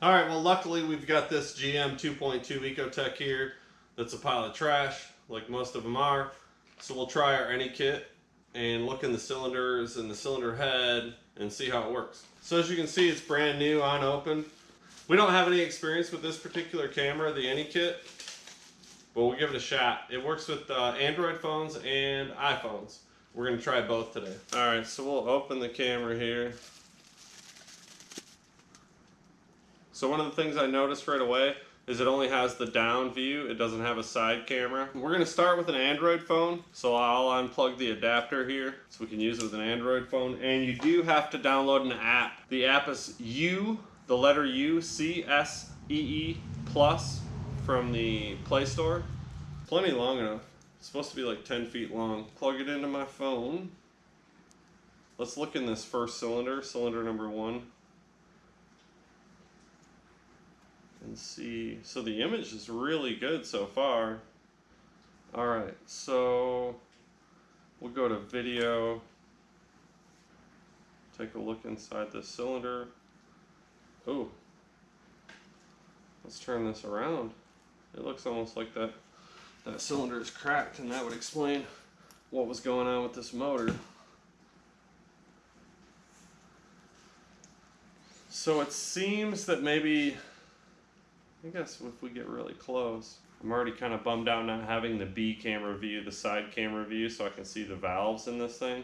All right, well, luckily we've got this GM 2.2 Ecotech here that's a pile of trash, like most of them are. So we'll try our Anykit and look in the cylinders and the cylinder head and see how it works. So as you can see, it's brand new, unopened. We don't have any experience with this particular camera, the Anykit, but we'll give it a shot. It works with Android phones and iPhones. We're going to try both today. All right, so we'll open the camera here. So one of the things I noticed right away is it only has the down view. It doesn't have a side camera. We're going to start with an Android phone. So I'll unplug the adapter here so we can use it with an Android phone. And you do have to download an app. The app is the letter U, CSEE plus from the Play Store. Plenty long enough. It's supposed to be like 10 feet long. Plug it into my phone. Let's look in this first cylinder, cylinder number 1. And see, so the image is really good so far. All right, so we'll go to video, take a look inside the cylinder. Oh, let's turn this around. It looks almost like that cylinder is cracked, and that would explain what was going on with this motor. So it seems that maybe, I guess if we get really close, I'm already kind of bummed out not having the B camera view, the side camera view, so I can see the valves in this thing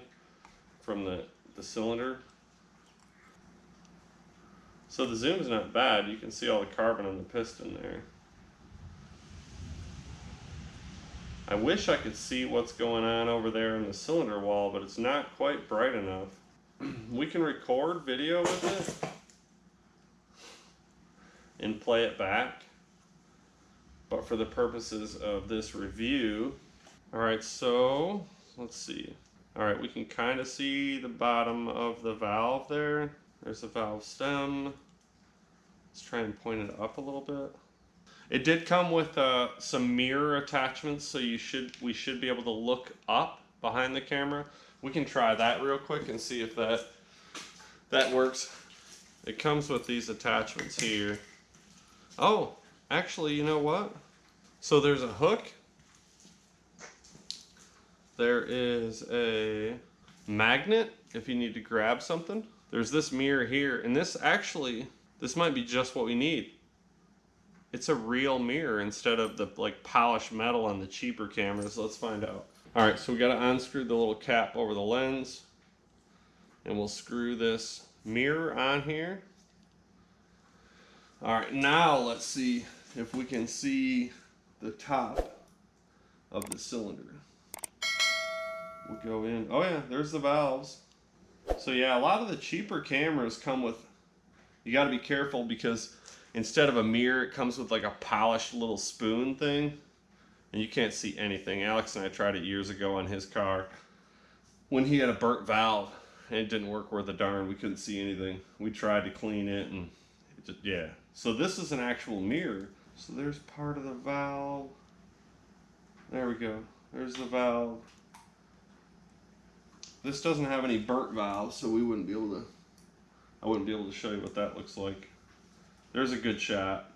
from the cylinder. So the zoom's not bad. You can see all the carbon on the piston there. I wish I could see what's going on over there in the cylinder wall, but it's not quite bright enough. We can record video with it and play it back. But for the purposes of this review, all right, so let's see. All right, we can kind of see the bottom of the valve there. There's the valve stem. Let's try and point it up a little bit. It did come with some mirror attachments, so we should be able to look up behind the camera. We can try that real quick and see if that works. It comes with these attachments here. Oh, actually, you know what? So there's a hook. There is a magnet if you need to grab something. There's this mirror here, and this might be just what we need. It's a real mirror instead of the like polished metal on the cheaper cameras. Let's find out. All right, so we got to unscrew the little cap over the lens, and we'll screw this mirror on here. All right, now let's see if we can see the top of the cylinder. We'll go in. Oh yeah, there's the valves. So yeah, a lot of the cheaper cameras come with, you got to be careful because instead of a mirror, it comes with like a polished little spoon thing, and you can't see anything. Alex and I tried it years ago on his car when he had a burnt valve, and it didn't work worth a darn. We couldn't see anything. We tried to clean it, and it just, yeah. So this is an actual mirror. So there's part of the valve. There we go. There's the valve. This doesn't have any burnt valves, so I wouldn't be able to show you what that looks like. There's a good shot.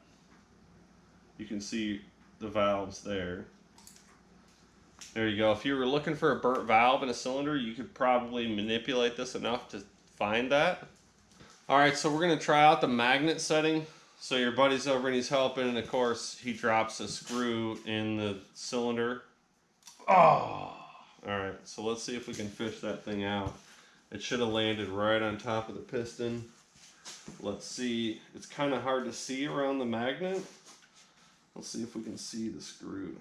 You can see the valves there. There you go. If you were looking for a burnt valve in a cylinder, you could probably manipulate this enough to find that. All right, so we're gonna try out the magnet setting. So your buddy's over and he's helping, and of course he drops a screw in the cylinder. Oh! All right, so let's see if we can fish that thing out. It should have landed right on top of the piston. Let's see. It's kind of hard to see around the magnet. Let's see if we can see the screw.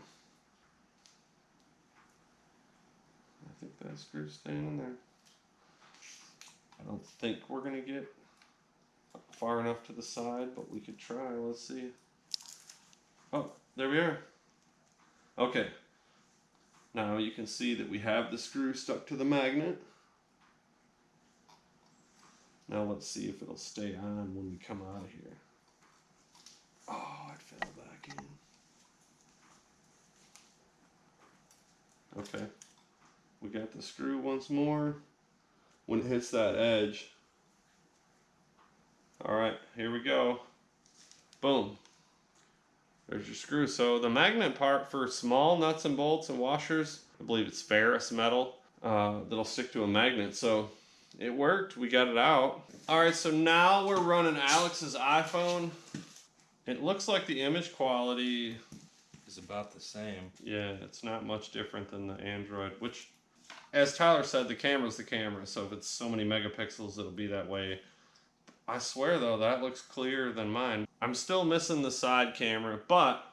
I think that screw's staying in there. I don't think we're going to get far enough to the side, but we could try. Let's see. Oh, there we are. Okay. Now you can see that we have the screw stuck to the magnet. Now let's see if it'll stay on when we come out of here. Oh, it fell back in. Okay. We got the screw once more. When it hits that edge. All right, here we go. Boom. There's your screw. So the magnet part for small nuts and bolts and washers, I believe it's ferrous metal that'll stick to a magnet. So it worked. We got it out. All right, so now we're running Alex's iPhone. It looks like the image quality is about the same. Yeah, it's not much different than the Android, which, as Tyler said, the camera's the camera. So if it's so many megapixels, it'll be that way. I swear though, that looks clearer than mine. I'm still missing the side camera, but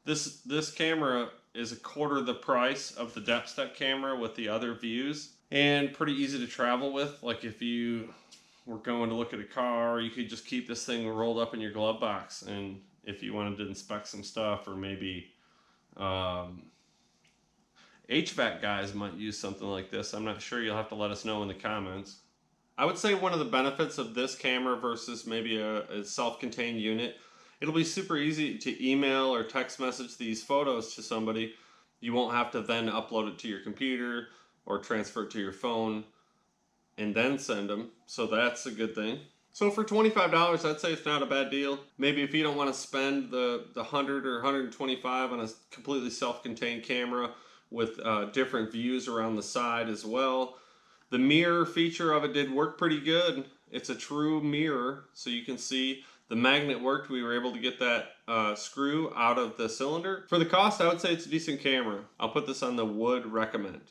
this camera is a quarter the price of the depth step camera with the other views, and pretty easy to travel with. Like if you were going to look at a car, you could just keep this thing rolled up in your glove box, and if you wanted to inspect some stuff, or maybe HVAC guys might use something like this. I'm not sure. You'll have to let us know in the comments. I would say one of the benefits of this camera versus maybe a self-contained unit, it'll be super easy to email or text message these photos to somebody. You won't have to then upload it to your computer or transfer it to your phone and then send them. So that's a good thing. So for $25, I'd say it's not a bad deal. Maybe if you don't want to spend the 100 or 125 on a completely self-contained camera with different views around the side as well. The mirror feature of it did work pretty good. It's a true mirror, so you can see the magnet worked. We were able to get that screw out of the cylinder. For the cost, I would say it's a decent camera. I'll put this on the would recommend.